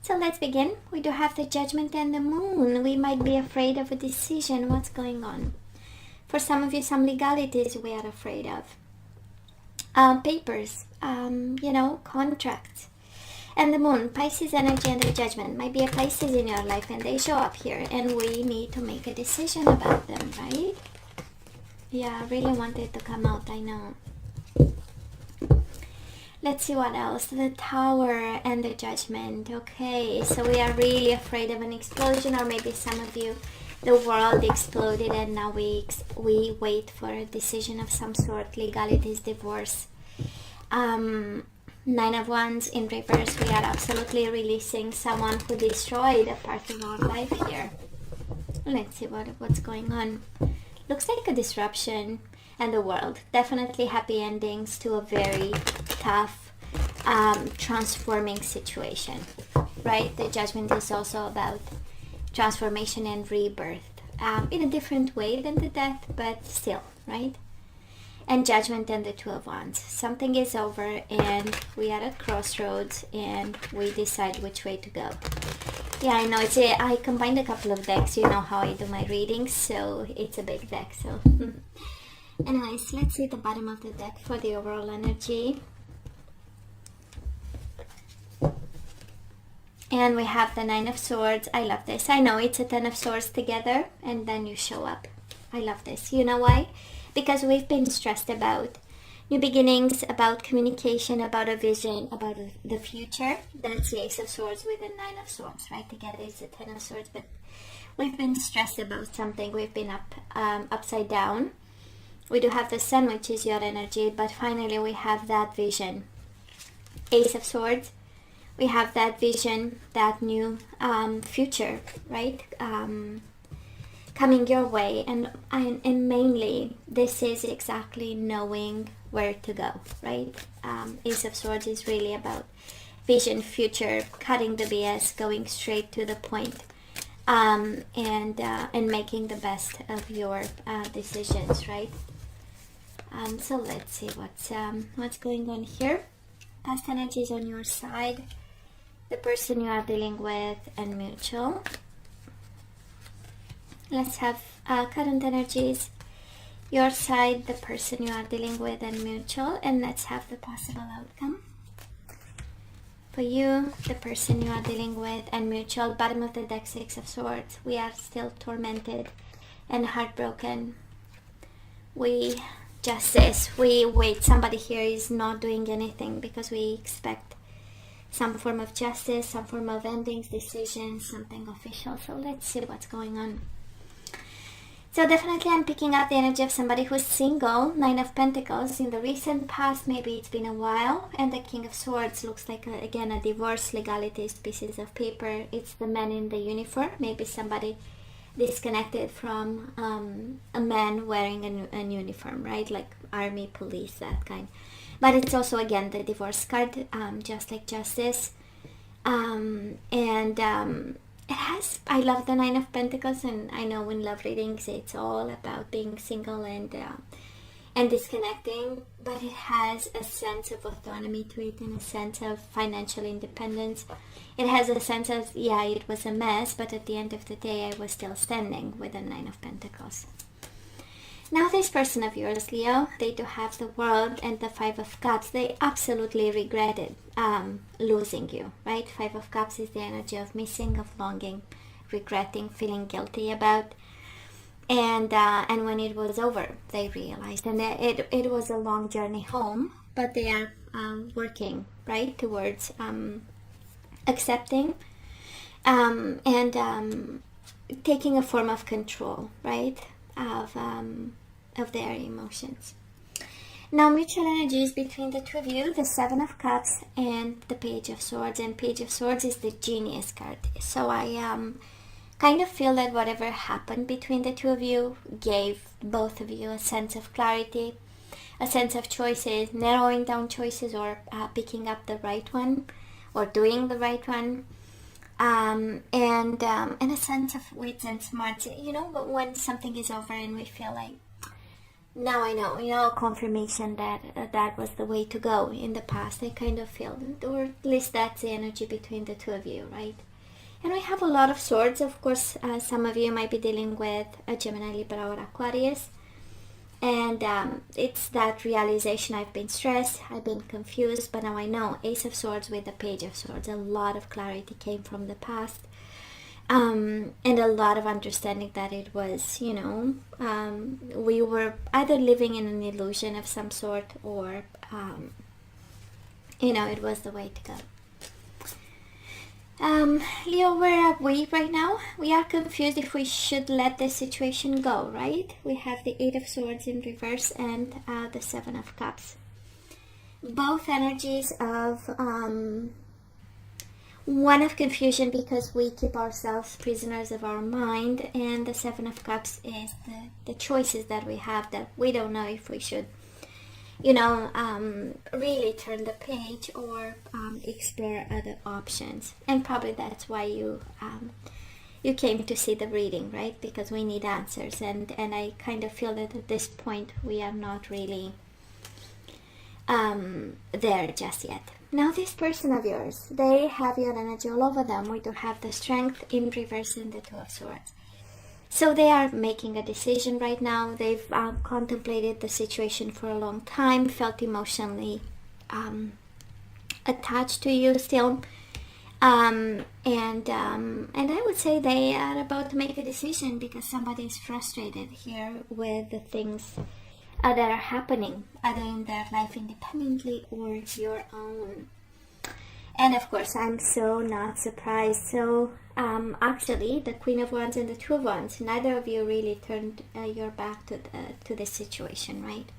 So let's begin. We do have the Judgment and the Moon. We might be afraid of a decision. What's going on? For some of you, some legalities we are afraid of. Papers, contracts. And the Moon, Pisces energy and the Judgment. Might be a Pisces in your life and they show up here and we need to make a decision about them, right? Yeah, I really wanted to come out, I know. Let's see what else. The Tower and the Judgment. Okay, so we are really afraid of an explosion, or maybe some of you, the world exploded and now we wait for a decision of some sort, legalities, divorce. Nine of Wands in reverse. We are absolutely releasing someone who destroyed a part of our life here. Let's see what's going on. Looks like a disruption. And the world, definitely happy endings to a very tough transforming situation, right? The Judgment is also about transformation and rebirth in a different way than the Death, but still, right? And Judgment and the Two of Wands. Something is over and we are at crossroads and we decide which way to go. Yeah, I know. I combined a couple of decks. You know how I do my readings, so it's a big deck. So anyways, let's see the bottom of the deck for the overall energy. And we have the Nine of Swords. I love this. I know it's a Ten of Swords together and then you show up. I love this. You know why? Because we've been stressed about new beginnings, about communication, about a vision, about the future. That's the Ace of Swords with the Nine of Swords, right? Together it's the Ten of Swords, but we've been stressed about something. We've been upside down. We do have the Sun, which is your energy, but finally we have that vision. Ace of Swords, we have that vision, that new future, right? Coming your way, and mainly this is exactly knowing where to go, right? Ace of Swords is really about vision, future, cutting the BS, going straight to the point, and making the best of your decisions, right? So let's see what's going on here. Past energies on your side, the person you are dealing with, and mutual. Let's have current energies, your side, the person you are dealing with, and mutual. And let's have the possible outcome. For you, the person you are dealing with, and mutual. Bottom of the deck, Six of Swords. We are still tormented and heartbroken. Justice. We wait. Somebody here is not doing anything because we expect some form of justice, some form of endings, decisions, something official. So let's see what's going on. So definitely I'm picking up the energy of somebody who's single. Nine of Pentacles. In the recent past, maybe it's been a while. And the King of Swords looks like, again, a divorce, legalities, pieces of paper. It's the man in the uniform. Maybe somebody disconnected from a man wearing an uniform, right? Like army, police, that kind. But it's also, again, the divorce card, just like justice. It has, I love the Nine of Pentacles, and I know in love readings it's all about being single and disconnecting, but it has a sense of autonomy to it and a sense of financial independence. It has a sense of, yeah, it was a mess, but at the end of the day I was still standing with the Nine of Pentacles. Now this person of yours, Leo, they do have the World and the Five of Cups. They absolutely regretted losing you, right? Five of Cups is the energy of missing, of longing, regretting, feeling guilty about. And when it was over, they realized. And it was a long journey home, but they are working, right, towards accepting and taking a form of control, right, of their emotions. Now mutual energies between the two of you, the Seven of Cups and the Page of Swords. And Page of Swords is the Genius card. So I kind of feel that whatever happened between the two of you gave both of you a sense of clarity, a sense of choices, narrowing down choices, or picking up the right one or doing the right one. And a sense of wits and smarts. You know, when something is over and we feel like Now I know, confirmation that that was the way to go in the past. I kind of feel, or at least that's the energy between the two of you, right? And we have a lot of swords. Of course, some of you might be dealing with a Gemini, Libra, or Aquarius. And it's that realization, I've been stressed, I've been confused, but now I know. Ace of Swords with the Page of Swords. A lot of clarity came from the past. And a lot of understanding that it was, we were either living in an illusion of some sort, or, it was the way to go. Leo, where are we right now? We are confused if we should let the situation go, right? We have the Eight of Swords in reverse and the Seven of Cups. Both energies of one of confusion because we keep ourselves prisoners of our mind, and the Seven of Cups is the choices that we have that we don't know if we should really turn the page or explore other options. And probably that's why you came to see the reading, right? Because we need answers, and I kind of feel that at this point we are not really there just yet. Now this person of yours, they have your energy all over them. We do have the Strength in reverse and the Two of Swords. So they are making a decision right now. They've contemplated the situation for a long time, felt emotionally attached to you still. And I would say they are about to make a decision because somebody is frustrated here with the things that are happening, either in their life independently or your own. And of course, I'm so not surprised. So actually, the Queen of Wands and the Two of Wands, neither of you really turned your back to the situation, right?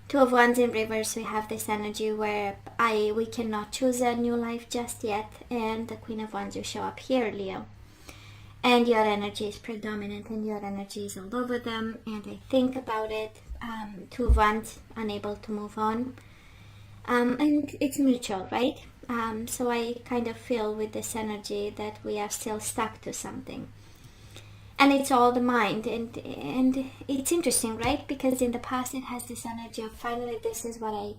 Two of Wands in reverse, we have this energy where we cannot choose a new life just yet. And the Queen of Wands, you show up here, Leo. And your energy is predominant and your energy is all over them. And they think about it. Two of Wands, unable to move on. And it's mutual, right? So I kind of feel with this energy that we are still stuck to something. And it's all the mind. And it's interesting, right? Because in the past it has this energy of finally this is what I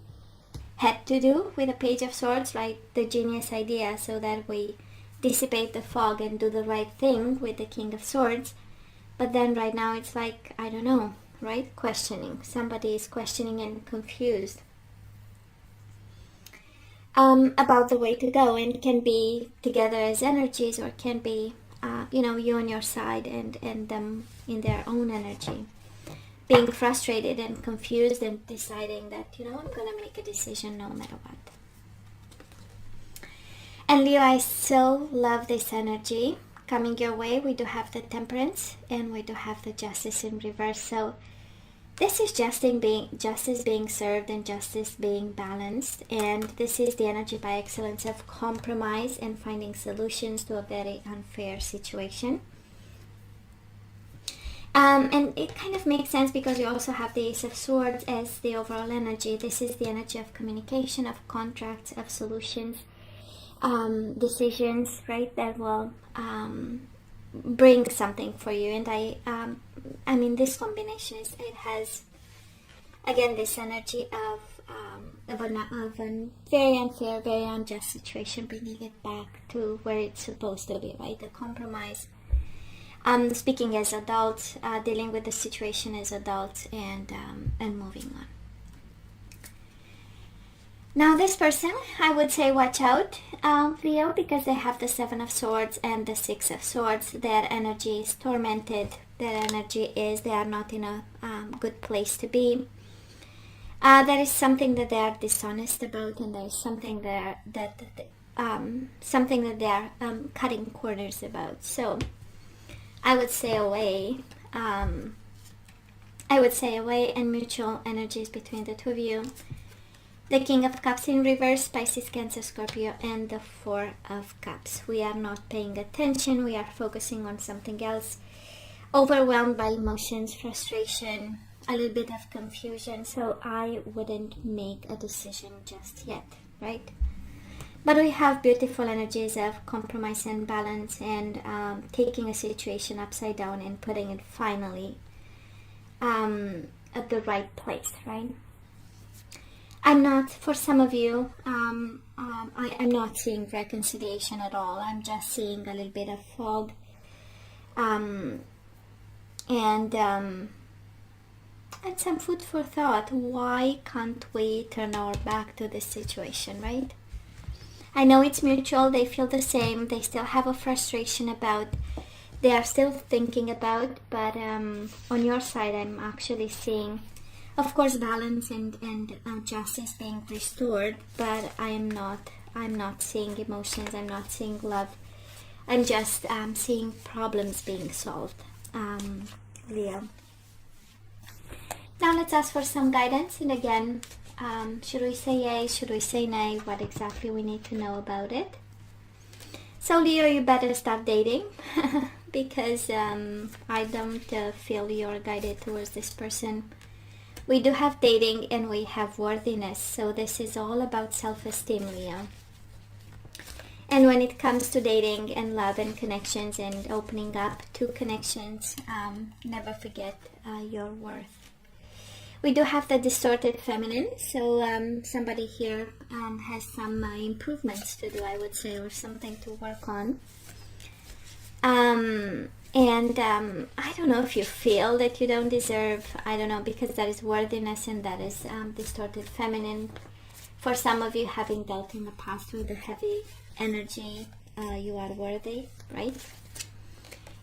had to do with the Page of Swords, right? The genius idea, so that we dissipate the fog and do the right thing with the King of Swords. But then right now it's like, I don't know, right? Questioning. Somebody is questioning and confused about the way to go, and can be together as energies, or can be you on your side and them in their own energy, being frustrated and confused and deciding that I'm gonna make a decision no matter what. And Leo, I so love this energy coming your way. We do have the Temperance and we do have the Justice in reverse. So this is justice being served and justice being balanced. And this is the energy by excellence of compromise and finding solutions to a very unfair situation. And it kind of makes sense because you also have the Ace of Swords as the overall energy. This is the energy of communication, of contracts, of solutions, decisions, right, that will bring something for you. And I mean, this combination it has again this energy of a very unfair, very unjust situation, bringing it back to where it's supposed to be, right? The compromise. Speaking as adults, dealing with the situation as adults, and moving on. Now this person, I would say watch out, Leo, because they have the Seven of Swords and the Six of Swords. Their energy is tormented. Their energy is they are not in a good place to be. There is something that they are dishonest about, and there is something that they are cutting corners about. So I would say away. And mutual energies between the two of you. The King of Cups in reverse, Pisces, Cancer, Scorpio, and the Four of Cups. We are not paying attention. We are focusing on something else. Overwhelmed by emotions, frustration, a little bit of confusion. So I wouldn't make a decision just yet, right? But we have beautiful energies of compromise and balance, and taking a situation upside down and putting it finally at the right place, right? I'm not, for some of you, I'm not seeing reconciliation at all. I'm just seeing a little bit of fog. And some food for thought. Why can't we turn our back to this situation, right? I know it's mutual. They feel the same. They still have a frustration about, they are still thinking about, but on your side, I'm actually seeing, of course, balance and justice being restored, but I'm not seeing emotions. I'm not seeing love. I'm just seeing problems being solved, Leo. Now let's ask for some guidance. And again, should we say yay? Should we say nay? What exactly we need to know about it? So Leo, you better start dating because I don't feel you're guided towards this person. We do have dating and we have worthiness. So this is all about self-esteem, Leo. And when it comes to dating and love and connections and opening up to connections, never forget your worth. We do have the distorted feminine, so somebody here has some improvements to do, I would say, or something to work on. I don't know if you feel that you don't deserve, I don't know, because that is worthiness and that is distorted feminine. For some of you, having dealt in the past with the heavy energy, you are worthy, right?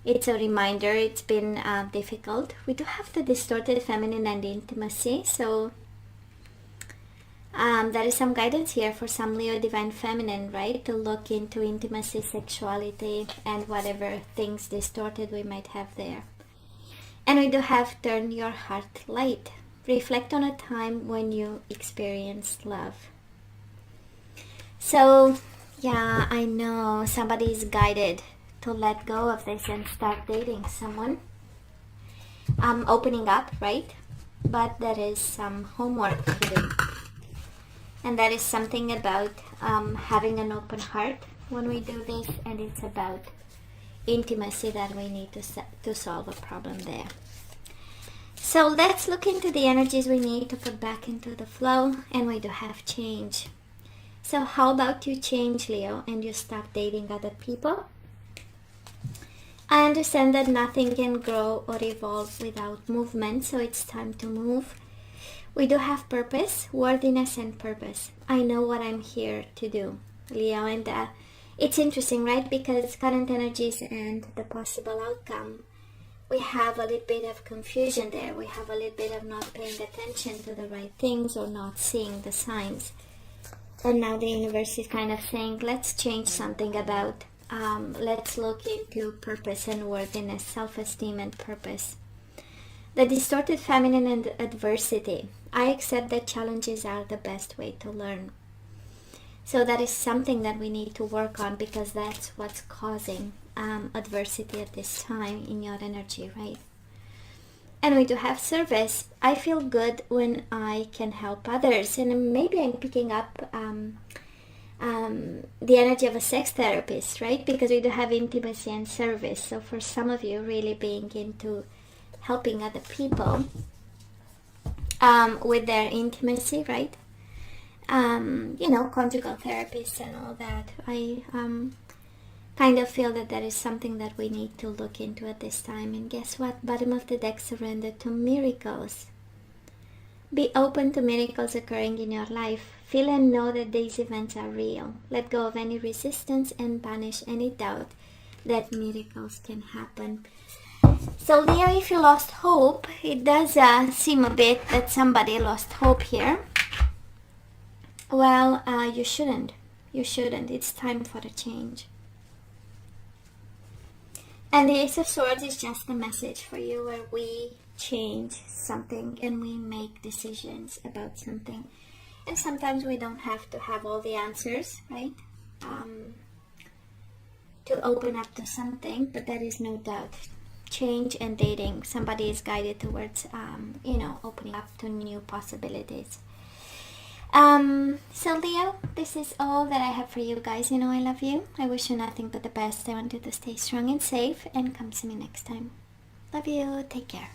It's a reminder. It's been difficult. We do have the distorted feminine and intimacy, so there is some guidance here for some Leo divine feminine, right? To look into intimacy, sexuality, and whatever things distorted we might have there. And we do have turn your heart light. Reflect on a time when you experienced love. So yeah, I know somebody is guided to let go of this and start dating someone. Opening up, right? But there is some homework to do. And that is something about having an open heart when we do this, and it's about intimacy that we need to solve a problem there. So let's look into the energies we need to put back into the flow, and we do have change. So how about you change, Leo, and you start dating other people? I understand that nothing can grow or evolve without movement, so it's time to move. We do have purpose, worthiness, and purpose. I know what I'm here to do, Leo, and it's interesting, right? Because current energies and the possible outcome, we have a little bit of confusion there. We have a little bit of not paying attention to the right things or not seeing the signs. And now the universe is kind of saying, let's change something about, let's look into purpose and worthiness, self-esteem and purpose. The distorted feminine and adversity. I accept that challenges are the best way to learn. So that is something that we need to work on, because that's what's causing adversity at this time in your energy, right? And we do have service. I feel good when I can help others. And maybe I'm picking up the energy of a sex therapist, right? Because we do have intimacy and service. So for some of you, really being into helping other people with their intimacy, right? Conjugal therapists and all that. I kind of feel that is something that we need to look into at this time. And guess what? Bottom of the deck, surrender to miracles. Be open to miracles occurring in your life. Feel and know that these events are real. Let go of any resistance and banish any doubt that miracles can happen. So Leo, if you lost hope, it does seem a bit that somebody lost hope here. Well, you shouldn't. You shouldn't. It's time for a change. And the Ace of Swords is just a message for you where we change something and we make decisions about something. And sometimes we don't have to have all the answers, right? To open up to something, but there is no doubt. Change and dating. Somebody is guided towards, opening up to new possibilities. So Leo, this is all that I have for you guys. I love you. I wish you nothing but the best. I want you to stay strong and safe, and come see me next time. Love you. Take care.